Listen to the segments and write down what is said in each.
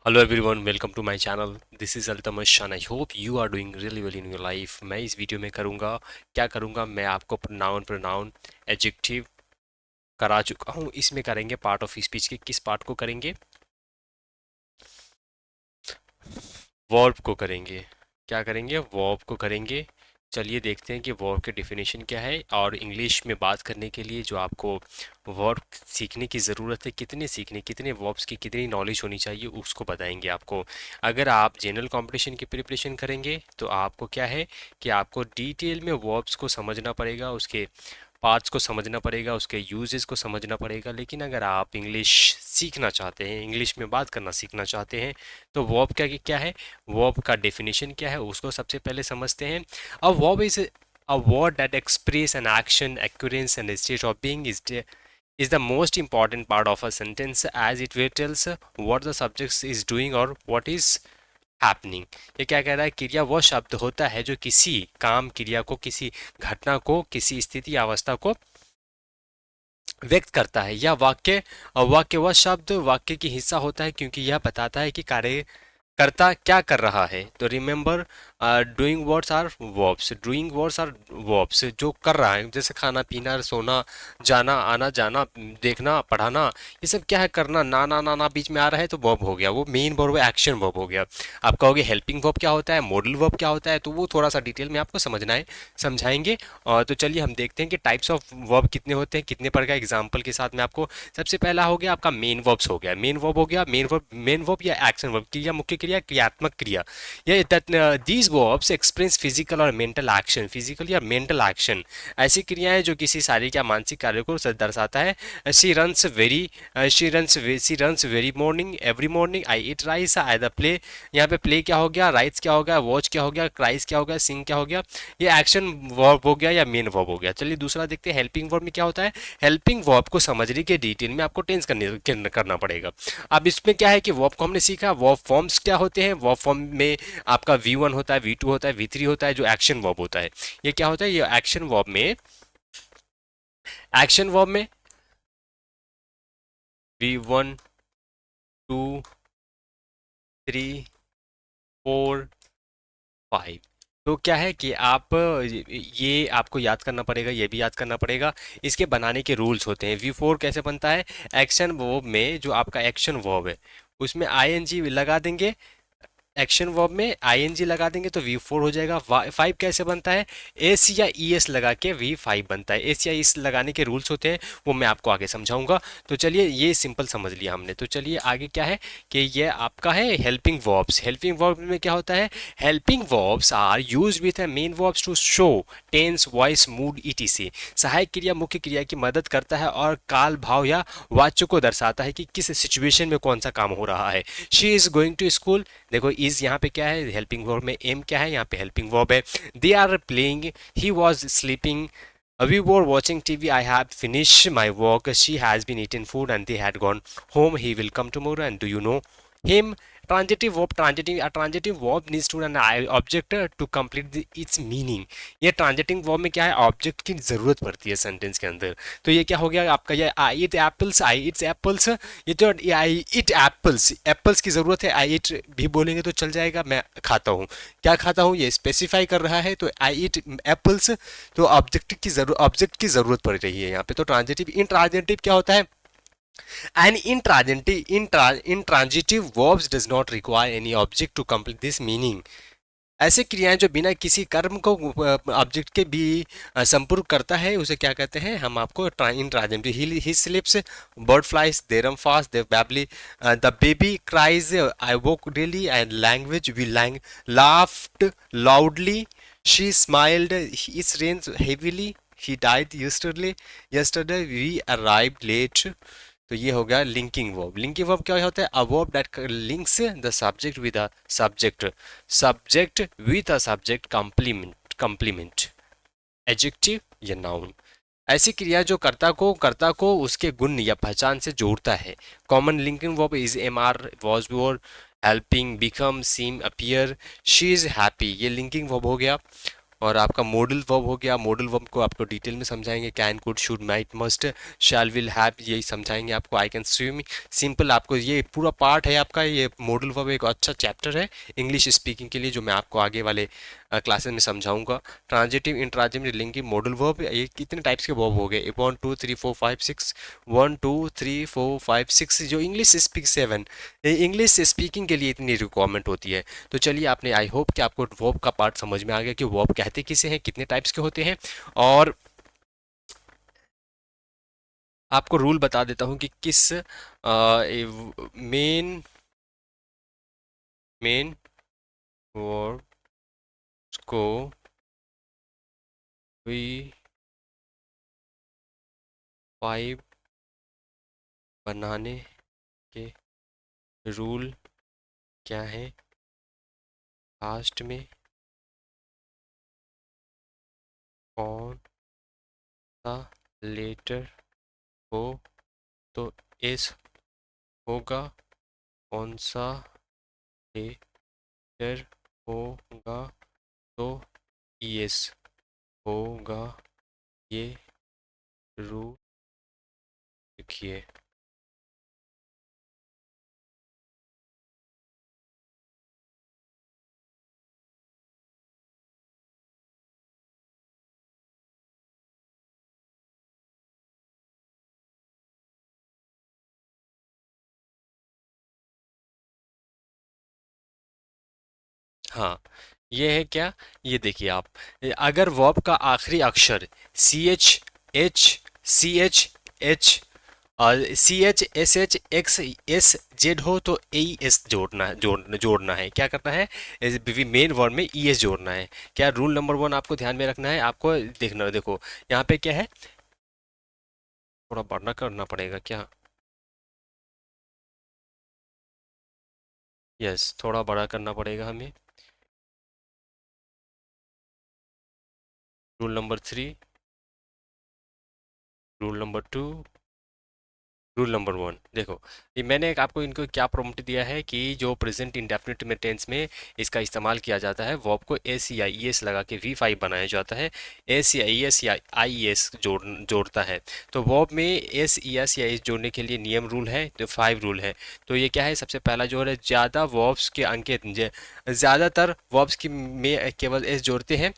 Hello everyone, welcome to my channel. This is Altamash Shan. I hope you are doing really well in your life. मैं इस video में क्या करूँगा, मैं आपको प्रोनाउन एडजेक्टिव करा चुका हूँ। इसमें करेंगे पार्ट ऑफ स्पीच के। किस पार्ट को करेंगे? वर्ब को करेंगे। क्या करेंगे? वर्ब को करेंगे। चलिए देखते हैं कि वर्ब के डेफिनेशन क्या है, और इंग्लिश में बात करने के लिए जो आपको वर्ब सीखने की ज़रूरत है, कितने वर्ब्स की कितनी नॉलेज होनी चाहिए, उसको बताएंगे आपको। अगर आप जनरल कंपटीशन की प्रिपरेशन करेंगे तो आपको क्या है कि आपको डिटेल में वर्ब्स को समझना पड़ेगा, उसके पार्ट्स को समझना पड़ेगा, उसके यूजेस को समझना पड़ेगा। लेकिन अगर आप इंग्लिश सीखना चाहते हैं, इंग्लिश में बात करना सीखना चाहते हैं, तो वर्ब क्या क्या है, वर्ब का डेफिनेशन क्या है, उसको सबसे पहले समझते हैं। A verb is a word that express an action, occurrence and state of being is the most important part of a sentence as it tells what the subject is doing or what is happening। ये क्या कह रहा है? क्रिया वो शब्द होता है जो किसी काम, क्रिया को, किसी घटना को, किसी स्थिति अवस्था को व्यक्त करता है। या वाक्य वह शब्द वाक्य की हिस्सा होता है क्योंकि यह बताता है कि कार्य करता क्या कर रहा है। तो remember, doing words are verbs. Doing words are verbs, जो कर रहा है, जैसे खाना पीना, सोना, जाना, आना जाना, देखना, पढ़ाना, ये सब क्या है? करना। ना ना ना ना बीच में आ रहा है तो वर्ब हो गया, वो मेन वर्ब, एक्शन वर्ब हो गया। आप कहोगे हेल्पिंग वर्ब क्या होता है, मॉडल वर्ब क्या होता है, तो वो थोड़ा सा डिटेल में आपको समझना है, समझाएंगे। और तो चलिए हम देखते हैं कि टाइप्स ऑफ वर्ब कितने होते हैं, कितने पर का एग्जाम्पल के साथ में आपको। सबसे पहला हो गया आपका मेन वर्ब्स हो गया। मेन वर्ब हो गया, मेन वर्ब या एक्शन वर्ब, क्रिया, मुख्य क्रिया, क्रियात्मक क्रिया। ये दीज वर्ब्स एक्सप्रेस फिजिकल और मेंटल एक्शन, फिजिकल या मेंटल एक्शन, ऐसी क्रियाएं जो किसी शारीरिक या मानसिक कार्य को दर्शाता है। She runs very morning, every morning. I eat rice, I the play. यहाँ पे प्ले क्या हो गया, राइट्स क्या हो गया, वॉच क्या हो गया, क्राइस क्या हो गया, सिंग क्या हो गया। ये एक्शन वर्ब हो गया या मेन वर्ब हो गया। चलिए दूसरा देखते हैं, हेल्पिंग वर्ब में क्या होता है। हेल्पिंग वर्ब को समझने के डिटेल में आपको करना पड़ेगा। अब इसमें क्या है कि वर्ब को हमने सीखा, वर्ब फॉर्म्स क्या होते हैं। वर्ब फॉर्म में आपका V1 होता है, V2 होता है, V3 होता है, जो एक्शन वर्ब होता है। ये क्या होता है? ये एक्शन वर्ब में V1, 2, 3, 4, 5। तो क्या है कि आप ये आपको याद करना पड़ेगा, ये भी याद करना पड़ेगा। इसके बनाने के रूल्स होते हैं। V4 कैसे बनता है? एक्शन वर्ब में जो आपका एक्शन वर्ब है उसमें ING लगा देंगे। एक्शन वर्ब में ING लगा देंगे तो V4 हो जाएगा। 5 कैसे बनता है? एस या ES लगा के V5 बनता है। एस या ES लगाने के रूल्स होते हैं, वो मैं आपको आगे समझाऊंगा। तो चलिए, ये सिंपल समझ लिया हमने। तो चलिए आगे क्या है कि ये आपका है हेल्पिंग वर्ब्स। हेल्पिंग वर्ब में क्या होता है? Helping verbs are use with main verbs to show tense, voice, mood, ETC। सहायक क्रिया मुख्य क्रिया की मदद करता है और काल, भाव या वाच्य को दर्शाता है कि किस सिचुएशन में कौन सा काम हो रहा है। She is going to school. देखो इज यहाँ पे क्या है, हेल्पिंग वर्ब में एम क्या है, यहाँ पे हेल्पिंग वर्ब है। They are playing, he was sleeping, we were watching TV, I have finished my work, she has been eaten food and they had gone home, he will come tomorrow and do you know him। Transitive verb needs to an object to complete its meaning. ये transitive verb में क्या है, object की जरूरत पड़ती है sentence के अंदर। तो ये क्या हो गया आपका, ये I eat apples, I eats apples. ये तो आई इट एप्पल्स, एप्पल्स की जरूरत है, आई इट भी बोलेंगे तो चल जाएगा। मैं खाता हूँ, क्या खाता हूँ ये स्पेसिफाई कर रहा है, तो आई इट एप्पल्स। तो ऑब्जेक्ट की जरूरत पड़ रही है यहाँ पे। तो ट्रांजिटिव, इंट्रांजिटिव क्या होता है? And intransitive verbs does not require any object to complete this meaning। ऐसे क्रियाएं जो बिना किसी कर्म को ऑब्जेक्ट के भी संपूर्ण करता है, उसे क्या कहते हैं? हम आपको intransitive. He sleeps, bird flies, they run fast, they babbly, the baby cries, I walk daily, and language we laughed loudly, she smiled, it rains heavily, he died yesterday we arrived late। तो ये हो गया linking verb. Linking verb क्या होता है? A verb that links the subject with a subject, subject with a subject, complement, adjective या noun. ऐसी क्रिया जो कर्ता को उसके गुण या पहचान से जोड़ता है। Common linking verb is MR, was, helping, become, seem, appear, she is happy. ये लिंकिंग वर्ब हो गया। और आपका मॉडल वर्ब हो गया, मॉडल वर्ब को आपको डिटेल में समझाएंगे, can, could, should, might, must, shall, will, have, यही समझाएंगे आपको। आई कैन स्विम, सिंपल, आपको ये पूरा पार्ट है आपका, ये मॉडल वर्ब एक अच्छा चैप्टर है इंग्लिश स्पीकिंग के लिए, जो मैं आपको आगे वाले क्लासेस में समझाऊंगा। Transitive, intransitive, linking, modal verb, ये कितने टाइप्स के वर्ब हो गए, 1 2 3 4 5 6, 1 2 3 4 5 6, जो इंग्लिश स्पीक 7, इंग्लिश स्पीकिंग के लिए इतनी रिक्वायरमेंट होती है। तो चलिए, आपने, आई होप कि आपको वर्ब का पार्ट समझ में आ गया कि वर्ब कहते किसे हैं, कितने टाइप्स के होते हैं। और आपको रूल बता देता हूँ कि किस मेन मेन वर्ब्स को वी 5 बनाने के रूल क्या है, लास्ट में कौन सा लेटर हो तो एस होगा, कौन सा लेटर होगा तो यस होगा, ये रूल लिखिए। हाँ, ये है क्या, ये देखिए आप, अगर वर्ब का आखिरी अक्षर C H H C H H C H S H X S Z हो तो ए एस जोड़ना है, क्या करना है, मेन वर्ड में ई एस जोड़ना है। क्या रूल नंबर 1 आपको ध्यान में रखना है, आपको देखना, देखो यहाँ पे क्या है, थोड़ा बड़ा करना पड़ेगा क्या, यस, थोड़ा बड़ा करना पड़ेगा हमें। Rule number 3, rule number 2, rule number 1, देखो, ये मैंने एक आपको इनको क्या प्रॉम्प्ट दिया है कि जो प्रेजेंट इंडेफिनिट में टेंस में इसका इस्तेमाल किया जाता है, वर्ब को एस या ई एस लगा के V5 बनाया जाता है, एस या ई एस या आई एस जोड़ता है। तो वर्ब में एस ई एस या एस जोड़ने के लिए नियम रूल है, तो 5 रूल है। तो ये क्या है, सबसे पहला जो है, ज़्यादा वर्ब्स के अंकित, ज़्यादातर वर्ब्स की में केवल एस जोड़ते हैं,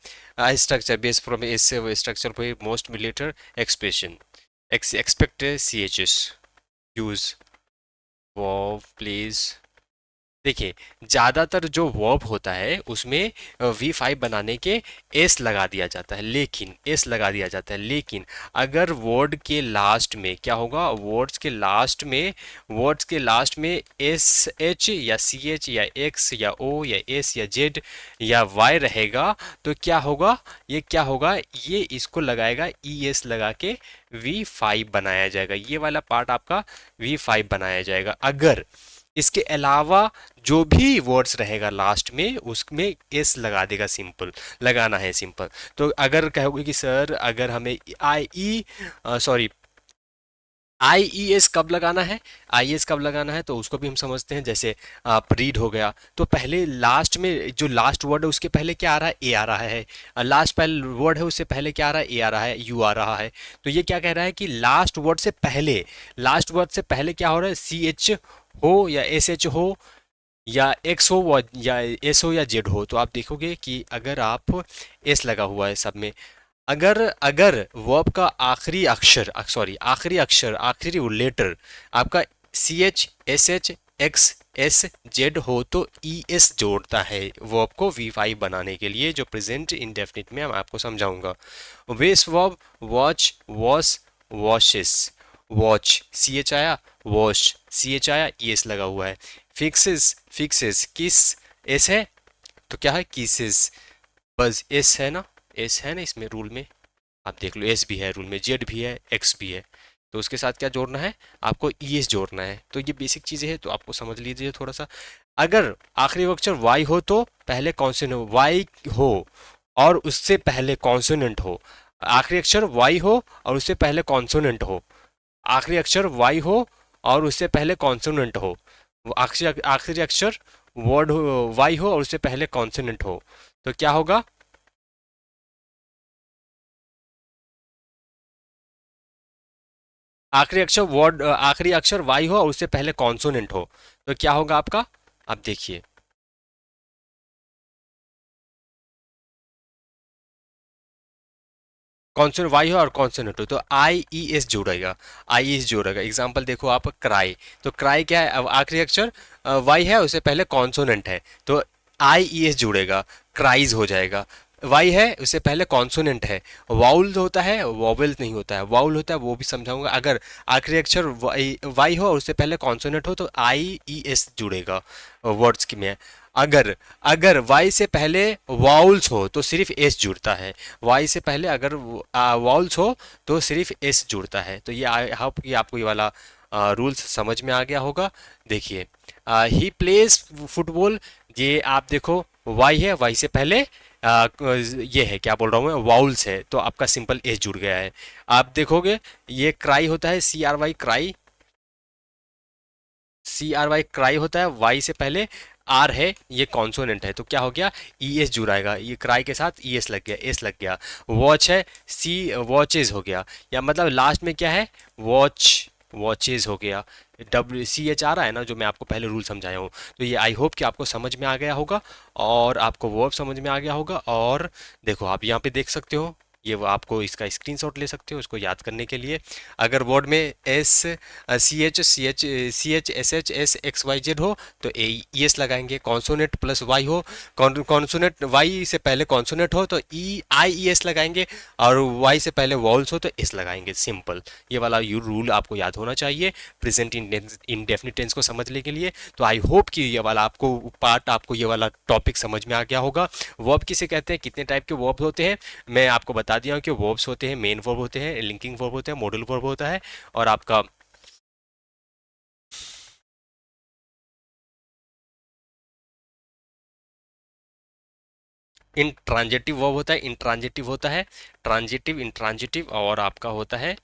स्ट्रक्चर बेस फ्रॉम एस से स्ट्रक्चर पर मोस्ट मिलेटर expression expect C H S use verb please. देखिए, ज़्यादातर जो वर्ब होता है उसमें V5 बनाने के एस लगा दिया जाता है, लेकिन एस लगा दिया जाता है, लेकिन अगर वर्ड के लास्ट में क्या होगा, वर्ड्स के लास्ट में एस एच या सी एच या एक्स या ओ या एस या जेड या वाई रहेगा, तो क्या होगा, ये क्या होगा, ये इसको लगाएगा, ई एस लगा के V5 बनाया जाएगा, ये वाला पार्ट आपका V5 बनाया जाएगा। अगर इसके अलावा जो भी वर्ड्स रहेगा लास्ट में उसमें एस लगा देगा, सिंपल लगाना है, सिंपल। तो अगर कहोगे कि सर अगर हमें आई ई सॉरी आई ई एस कब लगाना है, आई एस कब लगाना है, तो उसको भी हम समझते हैं। जैसे आप रीड हो गया, तो पहले लास्ट में जो लास्ट वर्ड है उसके पहले क्या आ रहा है, ए आ रहा है, लास्ट पहले वर्ड है उससे पहले क्या आ रहा है, ए आ रहा है, यू आ रहा है। तो ये क्या कह रहा है कि लास्ट वर्ड से पहले क्या हो रहा है, सी एच हो या एस एच हो या एक्स हो या एस हो या जेड हो। तो आप देखोगे कि अगर आप एस लगा हुआ है सब में, अगर अगर वर्ब का आखिरी लेटर आपका C H S H X S Z हो तो ई एस जोड़ता है वर्ब को V5 बनाने के लिए, जो प्रेजेंट इंडेफिनिट में मैं आपको समझाऊंगा। Base verb watch wash washes, watch C H आया, वॉश सी एच आया, ई एस लगा हुआ है। फिक्सेस किस एस है, तो क्या है, किसेस, बस एस है ना, एस है ना इसमें रूल में, आप देख लो, एस भी है रूल में, जेड भी है, एक्स भी है, तो उसके साथ क्या जोड़ना है, आपको ई एस जोड़ना है। तो ये बेसिक चीज़ें हैं, तो आपको समझ लीजिए थोड़ा सा। अगर आखिरी अक्षर वाई हो तो पहले कॉन्सोनेंट हो, वाई हो और उससे पहले कॉन्सोनेंट हो, आखिरी अक्षर वाई हो और उससे पहले कॉन्सोनेंट हो, आखिरी अक्षर वाई हो और उससे पहले कॉन्सोनेंट हो, आखिरी अक्षर वर्ड हो वाई हो और उससे पहले कॉन्सोनेंट हो, तो क्या होगा, आखिरी अक्षर वर्ड, आखिरी अक्षर वाई हो और उससे पहले कॉन्सोनेंट हो, तो क्या होगा आपका? आप देखिए, कॉन्सोनेंट वाई हो और कॉन्सोनेंट हो तो आई ई एस जोड़ेगा, आई एस जोड़ेगा। एग्जाम्पल देखो आप, क्राई, तो क्राई क्या है? अब आखिरी अक्षर वाई है, उससे पहले कॉन्सोनेंट है, तो आई ई एस जुड़ेगा, क्राइज हो जाएगा। वाई है, उससे पहले कॉन्सोनेंट है। वाउल होता है, वॉवेल नहीं होता है, वाउल होता है, वो भी समझाऊंगा। अगर आखिरी अक्षर वाई वाई हो और उससे पहले कॉन्सोनेंट हो तो आई ई एस जुड़ेगा वर्ड्स की में। अगर अगर वाई से पहले वाउल्स हो तो सिर्फ एस जुड़ता है। वाई से पहले अगर वाउल्स हो तो सिर्फ एस जुड़ता है। तो ये आई होप कि आपको ये वाला रूल्स समझ में आ गया होगा। देखिए, ही प्लेज फुटबॉल, ये आप देखो वाई है, वाई से पहले ये है, क्या बोल रहा हूँ मैं, वाउल्स है, तो आपका सिंपल एस जुड़ गया है। आप देखोगे ये क्राई होता है, C R Y cry, C R Y cry होता है, वाई से पहले आर है, ये कॉन्सोनेंट है, तो क्या हो गया? ई एस जुड़ाएगा, ये क्राई के साथ ई एस लग गया, एस लग गया। वॉच है, सी वॉचेज हो गया, या मतलब लास्ट में क्या है? वॉच, वॉचेज हो गया। डब्ल्यू सी एच आ रहा है ना, जो मैं आपको पहले रूल समझाया हूँ। तो ये आई होप कि आपको समझ में आ गया होगा और आपको वर्ब समझ में आ गया होगा। और देखो आप यहाँ पे देख सकते हो, ये वो आपको इसका स्क्रीनशॉट ले सकते हो इसको याद करने के लिए। अगर वर्ड में S C H S H S X Y Z हो तो ए ई एस लगाएंगे। कॉन्सोनेंट प्लस वाई हो, कॉन्सोनेंट वाई से पहले कॉन्सोनेंट हो तो ई आई ई एस लगाएंगे, और वाई से पहले वॉल्स हो तो एस लगाएंगे। सिंपल, ये वाला यू रूल आपको याद होना चाहिए प्रेजेंट इंडेफिनिट टेंस को समझने के लिए। तो आई होप कि ये वाला आपको पार्ट, आपको ये वाला टॉपिक समझ में आ गया होगा। वर्ब किसे कहते हैं, कितने टाइप के वर्ब होते हैं, मैं आपको बता दिया हूँ कि वर्ब्स होते हैं, मेन वर्ब होते हैं, लिंकिंग वर्ब होते हैं, मॉडल वर्ब होता है, और आपका इंट्रांजिटिव वर्ब होता है, इंट्रांजिटिव होता है, ट्रांजिटिव, इंट्रांजिटिव, और आपका होता है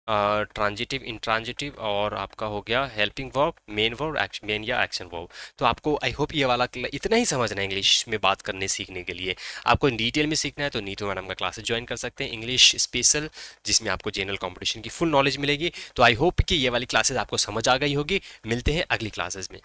ट्रांजिटिव, इंट्रांजिटिव, और आपका हो गया helping verb, main verb, main या एक्शन वर्ब। तो आपको आई होप ये वाला इतना ही समझना है इंग्लिश में बात करने सीखने के लिए। आपको डिटेल में सीखना है तो नीतू मैडम का क्लासेस ज्वाइन कर सकते हैं, इंग्लिश स्पेशल, जिसमें आपको जनरल कंपटीशन की फुल नॉलेज मिलेगी। तो आई होप कि ये वाली क्लासेस आपको समझ आ गई होगी। मिलते हैं अगली क्लासेस में।